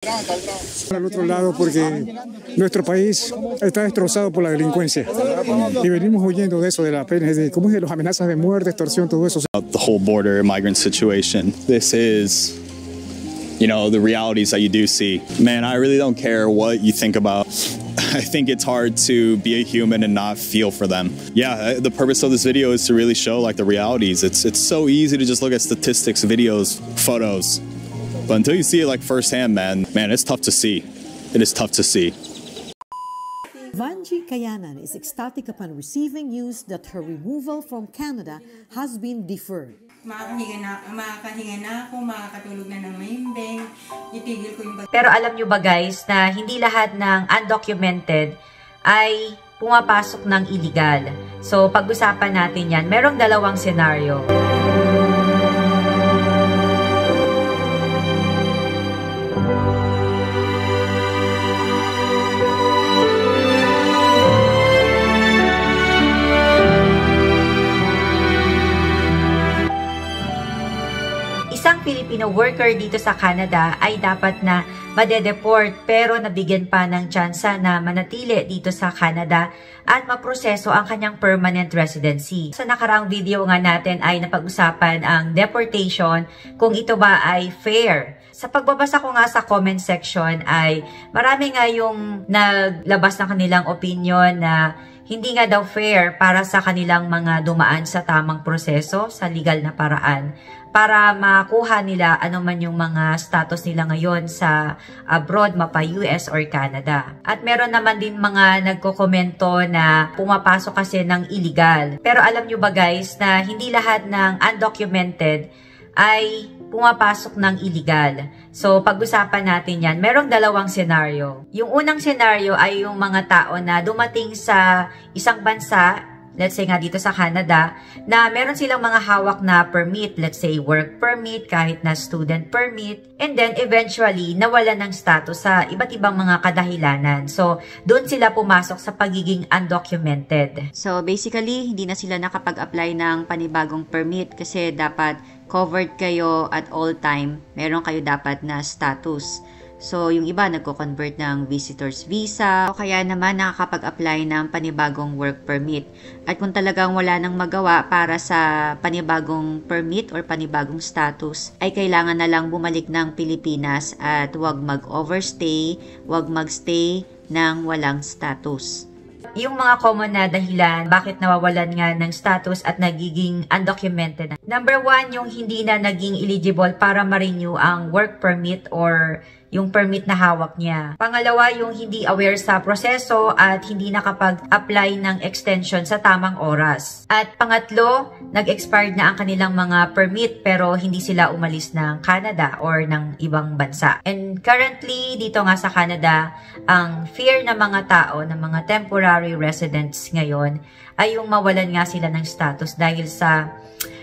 Al otro lado porque nuestro país está destrozado por la delincuencia y venimos huyendo de eso, de la pena, de cómo es de las amenazas de muerte, extorsión, todo eso. The whole border migrant situation. This is, you know, the realities that you do see. Man, I really don't care what you think about. I think it's hard to be a human and not feel for them. Yeah, the purpose of this video is to really show like the realities. It's so easy to just look at statistics, videos, photos. But until you see it like firsthand, man, it's tough to see. It is tough to see. Vanjie Kayanan is ecstatic upon receiving news that her removal from Canada has been deferred. Makakahinga na ako, makakatulog na ng mahimbing, itigil ko yung... Pero alam nyo ba guys na hindi lahat ng undocumented ay pumapasok ng illegal. So pag-usapan natin yan, merong dalawang senaryo. Isang Filipino worker dito sa Canada ay dapat na madedeport pero nabigyan pa ng tsansa na manatili dito sa Canada at maproseso ang kanyang permanent residency. Sa nakaraang video nga natin ay napag-usapan ang deportation, kung ito ba ay fair. Sa pagbabasa ko nga sa comment section ay marami nga yung naglabas ng kanilang opinion na hindi nga daw fair para sa kanilang mga dumaan sa tamang proseso, sa legal na paraan, para makuha nila anuman yung mga status nila ngayon sa abroad, mapa US or Canada. At meron naman din mga nagkokomento na pumapasok kasi ng illegal. Pero alam nyo ba guys na hindi lahat ng undocumented ay pumapasok ng illegal. So, pag-usapan natin yan. Merong dalawang senaryo. Yung unang senaryo ay yung mga tao na dumating sa isang bansa, let's say nga dito sa Canada, na meron silang mga hawak na permit, let's say work permit, kahit na student permit, and then eventually nawala ng status sa iba't ibang mga kadahilanan. So, doon sila pumasok sa pagiging undocumented. So, basically, hindi na sila nakapag-apply ng panibagong permit kasi dapat covered kayo at all time. Meron kayo dapat na status. So, yung iba nagko-convert ng visitor's visa o kaya naman nakakapag-apply ng panibagong work permit. At kung talagang wala nang magawa para sa panibagong permit or panibagong status, ay kailangan na lang bumalik ng Pilipinas at huwag mag-overstay, huwag magstay ng walang status. Yung mga common na dahilan bakit nawawalan nga ng status at nagiging undocumented. Number 1, yung hindi na naging eligible para ma-renew ang work permit or yung permit na hawak niya. Pangalawa, yung hindi aware sa proseso at hindi nakapag-apply ng extension sa tamang oras. At pangatlo, nag-expired na ang kanilang mga permit pero hindi sila umalis ng Canada or ng ibang bansa. And currently, dito nga sa Canada, ang fear ng mga tao, ng mga temporary residents ngayon, ay yung mawalan nga sila ng status dahil sa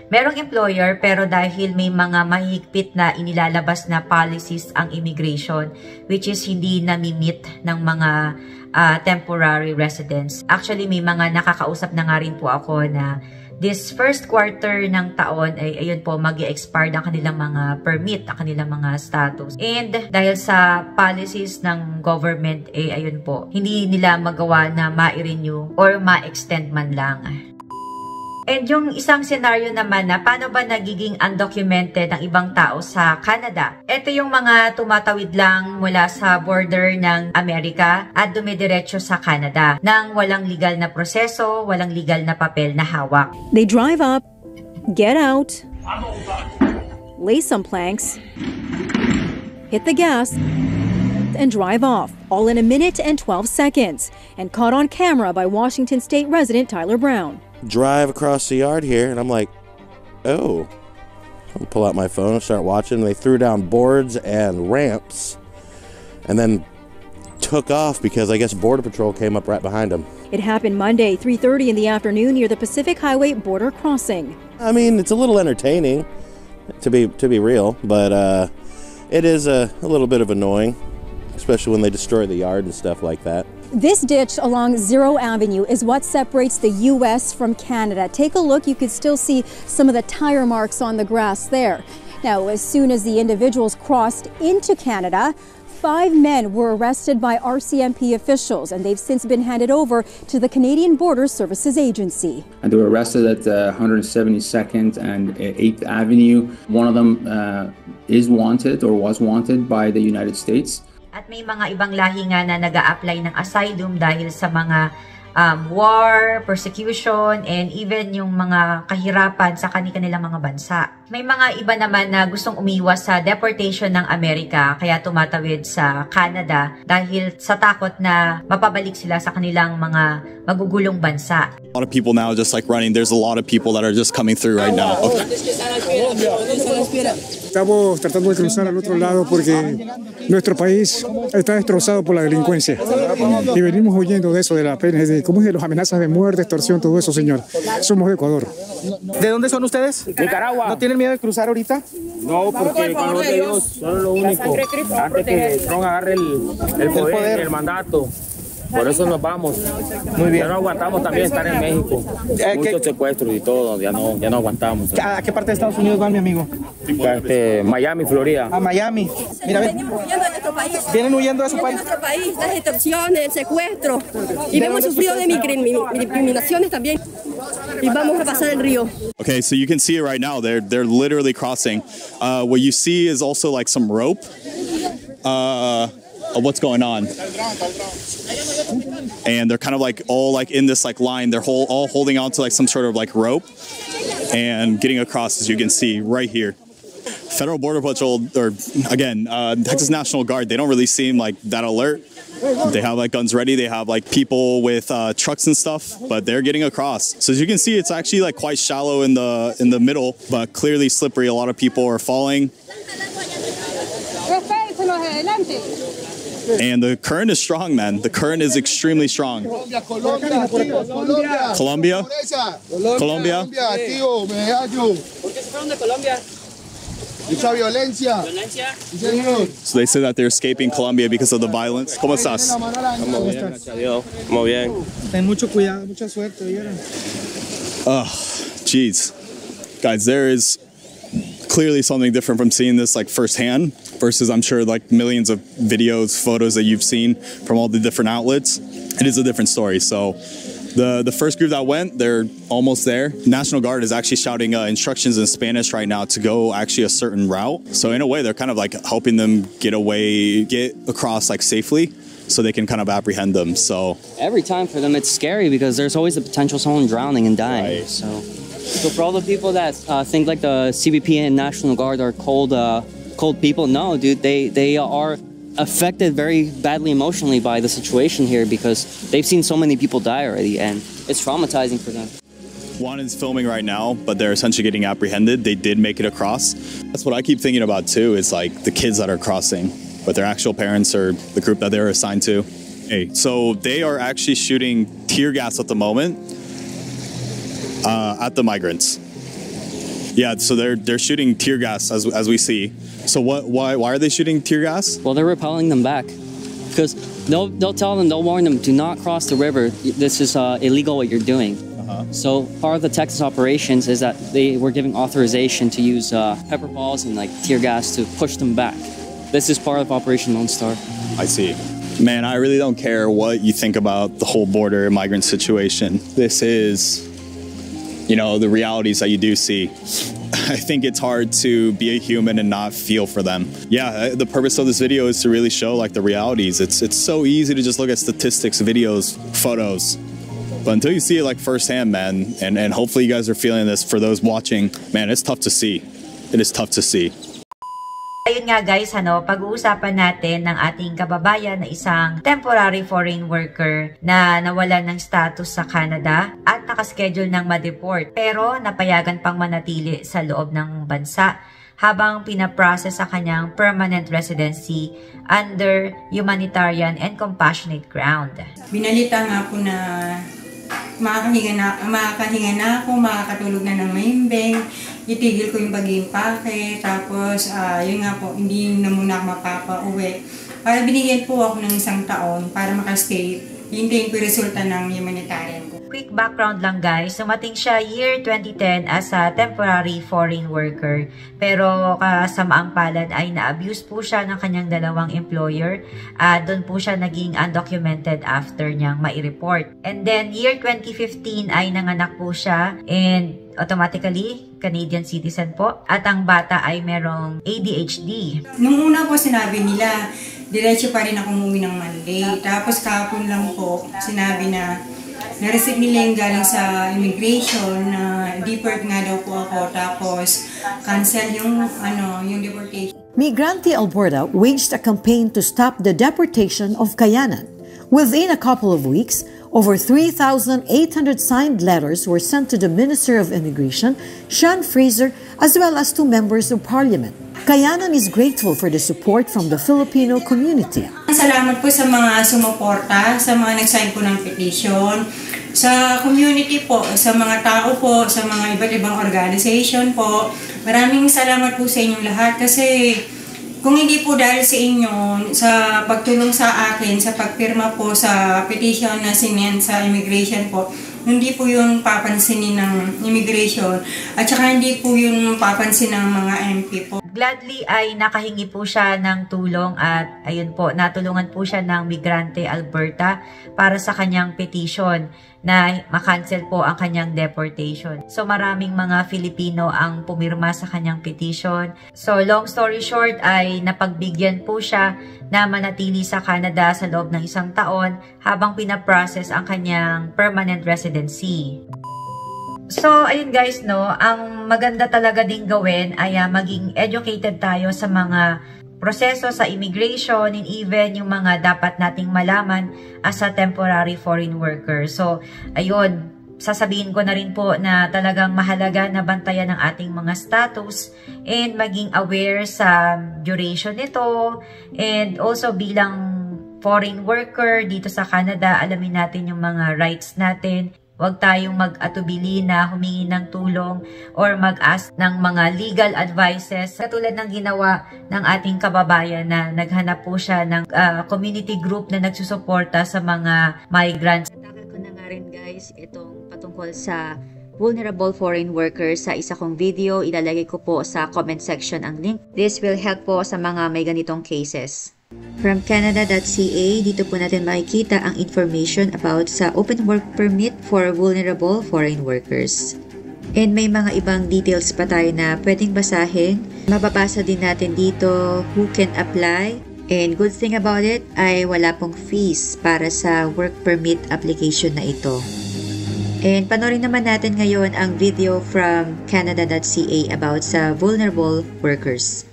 merong employer pero dahil may mga mahigpit na inilalabas na policies ang immigration which is hindi nami-meet ng mga temporary residents. Actually, may mga nakakausap na nga rin po ako na this first quarter ng taon ay ayun po mag-i-expire ang kanilang mga permit, ang kanilang mga status. And dahil sa policies ng government ayun po, hindi nila magawa na ma-renew or ma-extend man lang. And yung isang senaryo naman na paano ba nagiging undocumented ang ibang tao sa Canada? Ito yung mga tumatawid lang mula sa border ng Amerika at dumidiretso sa Canada nang walang legal na proseso, walang legal na papel na hawak. They drive up, get out, lay some planks, hit the gas, and drive off, all in a minute and 12 seconds, and caught on camera by Washington State resident Tyler Brown. Drive across the yard here, and I'm like, oh. I'll pull out my phone and start watching. They threw down boards and ramps and then took off because I guess Border Patrol came up right behind them. It happened Monday, 3:30 in the afternoon near the Pacific Highway border crossing. I mean, it's a little entertaining, to be real, but it is a little bit of annoying, especially when they destroy the yard and stuff like that. This ditch along Zero Avenue is what separates the U.S. from Canada. Take a look, you can still see some of the tire marks on the grass there. Now, as soon as the individuals crossed into Canada, 5 men were arrested by RCMP officials, and they've since been handed over to the Canadian Border Services Agency. And they were arrested at 172nd and 8th Avenue. One of them is wanted or was wanted by the United States. At may mga ibang lahi nga na nag-a-apply ng asylum dahil sa mga war, persecution, and even yung mga kahirapan sa kanilang mga bansa. May mga iba naman na gustong umiwas sa deportation ng Amerika kaya tumatawid sa Canada dahil sa takot na mapabalik sila sa kanilang mga magugulong bansa. A lot of people now just like running. There's a lot of people that are just coming through right now. Okay. Estamos tratando de cruzar al otro lado porque nuestro país está destrozado por la delincuencia y venimos huyendo de eso, de la pena, de las amenazas de muerte, extorsión, todo eso, señor. Somos de Ecuador. ¿De dónde son ustedes? Nicaragua. ¿No tienen miedo de cruzar ahorita? No, porque con los de Dios son lo único. Antes que Trump agarre el poder, el mandato. Por eso nos vamos. Muy bien. Ya no aguantamos también estar en México. Muchos secuestros y todo, ya no aguantamos. ¿A qué parte de Estados Unidos van, mi amigo? Miami, Florida. A Miami. Mira, venimos huyendo de nuestro país. ¿Vienen huyendo de su país? De nuestro país, las extorsiones, el secuestro. Y hemos sufrido de discriminaciones también. Y vamos a pasar el río. Okay, so you can see it right now. They're literally crossing. What you see is also like some rope. Of what's going on, and they're kind of like all like in this like line. They're all holding on to like some sort of like rope and getting across, as you can see right here. Federal Border Patrol, or again, Texas National Guard, they don't really seem like that alert. They have like guns ready. They have like people with trucks and stuff, but they're getting across. So as you can see, it's actually like quite shallow in the middle, but clearly slippery. A lot of people are falling. And the current is strong, man. The current is extremely strong. Colombia. So they say that they're escaping Colombia because of the violence. ¿Cómo estás? Muy bien. Ten mucho cuidado, mucha suerte. Jeez. Guys, there is clearly something different from seeing this like firsthand versus I'm sure like millions of videos, photos that you've seen from all the different outlets. It is a different story. So the first group that went, they're almost there. National Guard is actually shouting instructions in Spanish right now to go actually a certain route. So in a way, they're kind of like helping them get across like safely so they can kind of apprehend them. So every time for them, it's scary because there's always the potential someone drowning and dying. Right. So for all the people that think like the CBP and National Guard are cold people, no, dude, they are affected very badly emotionally by the situation here because they've seen so many people die already, and it's traumatizing for them. One is filming right now, but they're essentially getting apprehended. They did make it across. That's what I keep thinking about too, is like the kids that are crossing, but their actual parents or the group that they're assigned to. Hey, so they are actually shooting tear gas at the moment at the migrants. Yeah, so they're shooting tear gas as we see. So why are they shooting tear gas? Well, they're repelling them back because they'll tell them, they'll warn them, do not cross the river. This is illegal what you're doing. So part of the Texas operations is that they were giving authorization to use pepper balls and like tear gas to push them back. This is part of Operation Lone Star. I see. Man, I really don't care what you think about the whole border migrant situation. This is, the realities that you do see. I think it's hard to be a human and not feel for them. Yeah, the purpose of this video is to really show like the realities. It's so easy to just look at statistics, videos, photos. But until you see it like firsthand, man, and hopefully you guys are feeling this for those watching, man, it's tough to see. It is tough to see. Ayun nga guys, pag-uusapan natin ng ating kababayan na isang temporary foreign worker na nawalan ng status sa Canada at nakaschedule ng ma-deport pero napayagan pang manatili sa loob ng bansa habang pinaprocess sa kanyang permanent residency under humanitarian and compassionate ground. Binalita nga po na makakahinga na ako, makakatulog na ng mahimbing, itigil ko yung pag-iimpake, tapos yun nga po, hindi na muna ako mapapauwi. Para binigyan po ako ng 1 taon para makastay hintayin ko yung resulta ng humanitarian ko. Quick background lang guys, sumating siya year 2010 as a temporary foreign worker. Pero kasamaang palad ay na-abuse po siya ng kanyang dalawang employer. Doon po siya naging undocumented after niyang mai-report. And then year 2015 ay nanganak po siya and automatically Canadian citizen po. At ang bata ay merong ADHD. Nung una po sinabi nila, diretso pa rin ako umuwi ng Monday. Tapos kahapon lang po sinabi na na-receive nila yung galing sa immigration na deport nga daw po ako, tapos cancel yung deportation. Migrante Alberta waged a campaign to stop the deportation of Kayanan. Within a couple of weeks, over 3,800 signed letters were sent to the Minister of Immigration, Sean Fraser, as well as to members of Parliament. Kayanan is grateful for the support from the Filipino community. Salamat po sa mga sumuporta, sa mga nag-sign po ng petition, sa community po, sa mga tao po, sa mga iba't ibang organization po. Maraming salamat po sa inyong lahat kasi kung hindi po dahil sa inyo, sa pagtulong sa akin, sa pagpirma po sa petition na sinend sa immigration po, hindi po yun papansinin ng immigration at saka hindi po yun papansin ng mga MP po. Gladly ay nakahingi po siya ng tulong at ayun po, natulungan po siya ng Migrante Alberta para sa kanyang petition na makancel po ang kanyang deportation. So maraming mga Filipino ang pumirma sa kanyang petition. So long story short ay napagbigyan po siya na manatili sa Canada sa loob ng 1 taon habang pinaprocess ang kanyang permanent residency. So, ayun guys, no, ang maganda talaga din gawin ay maging educated tayo sa mga proseso sa immigration and even yung mga dapat nating malaman as a temporary foreign worker. So, ayun, sasabihin ko na rin po na talagang mahalaga na bantayan ang ating mga status and maging aware sa duration nito and also bilang foreign worker dito sa Canada, alamin natin yung mga rights natin. Huwag tayong mag-atubili na humingi ng tulong or mag-ask ng mga legal advices. Katulad ng ginawa ng ating kababayan na naghanap po siya ng community group na nagsusuporta sa mga migrants. Takal ko na nga rin guys itong patungkol sa vulnerable foreign workers sa isa kong video. Ilalagay ko po sa comment section ang link. This will help po sa mga may ganitong cases. From Canada.ca, dito po natin makikita ang information about sa open work permit for vulnerable foreign workers. And may mga ibang details pa tayo na pwedeng basahin. Mababasa din natin dito who can apply. And good thing about it ay wala pong fees para sa work permit application na ito. And panoorin naman natin ngayon ang video from Canada.ca about sa vulnerable workers.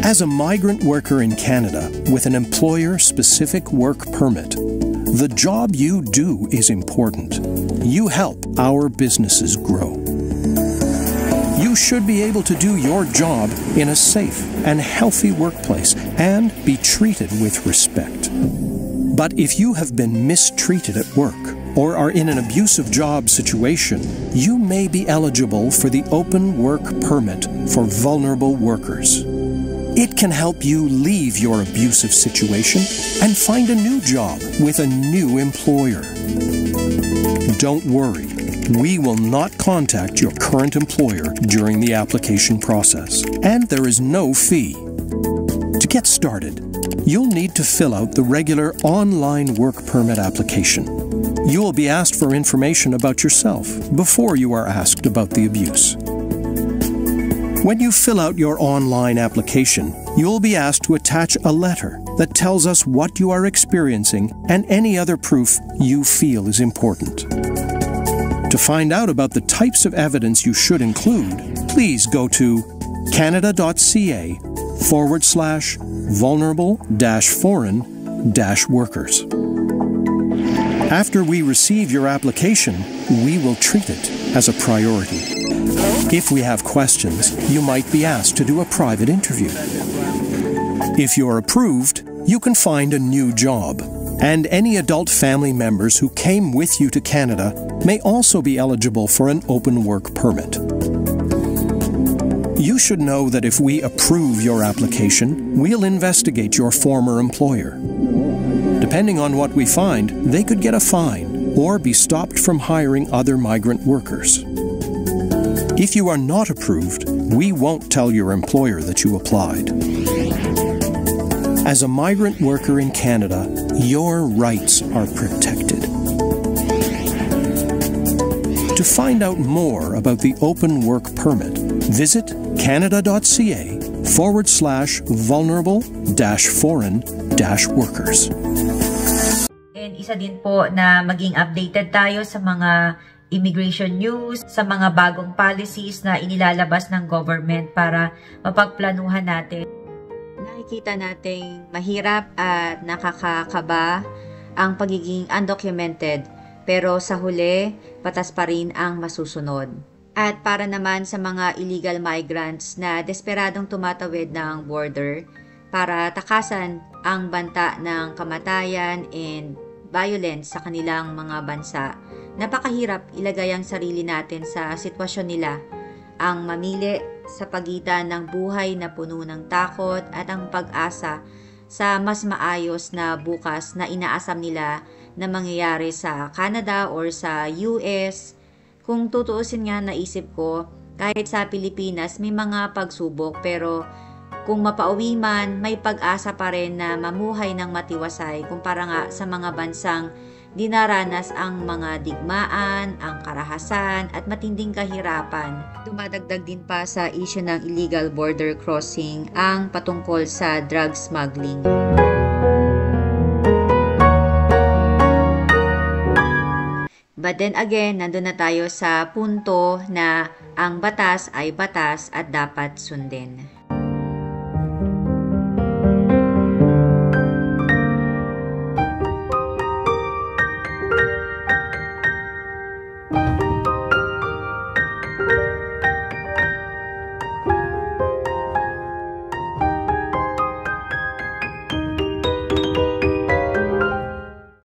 As a migrant worker in Canada with an employer-specific work permit, the job you do is important. You help our businesses grow. You should be able to do your job in a safe and healthy workplace and be treated with respect. But if you have been mistreated at work or are in an abusive job situation, you may be eligible for the Open Work Permit for Vulnerable Workers. It can help you leave your abusive situation and find a new job with a new employer. Don't worry, we will not contact your current employer during the application process, and there is no fee. To get started, you'll need to fill out the regular online work permit application. You will be asked for information about yourself before you are asked about the abuse. When you fill out your online application, you'll be asked to attach a letter that tells us what you are experiencing and any other proof you feel is important. To find out about the types of evidence you should include, please go to canada.ca/vulnerable-foreign-workers. After we receive your application, we will treat it as a priority. If we have questions, you might be asked to do a private interview. If you're approved, you can find a new job, and any adult family members who came with you to Canada may also be eligible for an open work permit. You should know that if we approve your application, we'll investigate your former employer. Depending on what we find, they could get a fine or be stopped from hiring other migrant workers. If you are not approved, we won't tell your employer that you applied. As a migrant worker in Canada, your rights are protected. To find out more about the Open Work Permit, visit canada.ca/vulnerable-foreign-workers. And isa din po na maging updated tayo sa mga immigration news, sa mga bagong policies na inilalabas ng government para mapagplanuhan natin. Nakikita nating mahirap at nakakakaba ang pagiging undocumented, pero sa huli, patas pa rin ang masusunod. At para naman sa mga illegal migrants na desperadong tumatawid ng border para takasan ang banta ng kamatayan and violence sa kanilang mga bansa, napakahirap ilagay ang sarili natin sa sitwasyon nila. Ang mamili sa pagitan ng buhay na puno ng takot at ang pag-asa sa mas maayos na bukas na inaasam nila na mangyayari sa Canada or sa US. Kung tutuusin nga, naisip ko, kahit sa Pilipinas may mga pagsubok, pero kung mapauwi man, may pag-asa pa rin na mamuhay ng matiwasay kumpara nga sa mga bansang dinaranas ang mga digmaan, ang karahasan at matinding kahirapan. Dumadagdag din pa sa issue ng illegal border crossing ang patungkol sa drug smuggling. But then again, nandun na tayo sa punto na ang batas ay batas at dapat sundin.